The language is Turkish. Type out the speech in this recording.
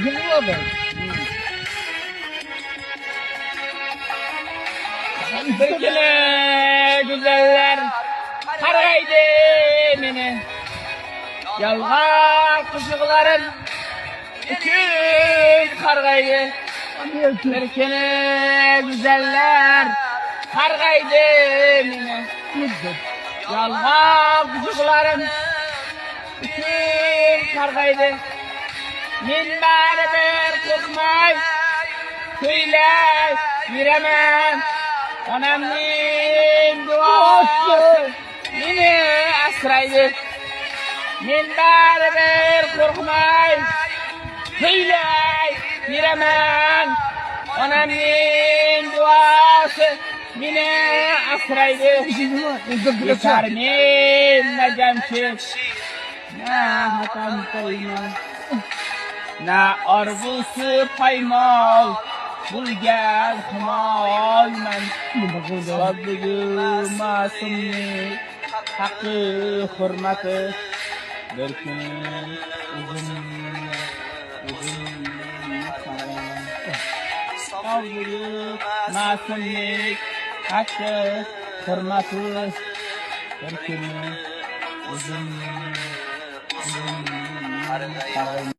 Bilmiyorum. Bir kere güzeller karaydı beni. Yalğak kuşukların üçün kargaydı. Bir kere güzeller kargaydı beni. Yalğak kuşukların üçün kargaydı. Men baribir qo'rqmay kuylay yuraman. Onamning duosi meni asraydi. Men baribir qo'rqmay kuylay yuraman. Onamning duosi meni asraydi. Yetarmen najamshid na hatam qo'yman. Na arzusu paymol bulgan himoyman. Sodligi masumlik haqqi hurmati bir kun uzun qarayman. Sodligi masumlik haqqi hurmati bir kun uzun qarayman.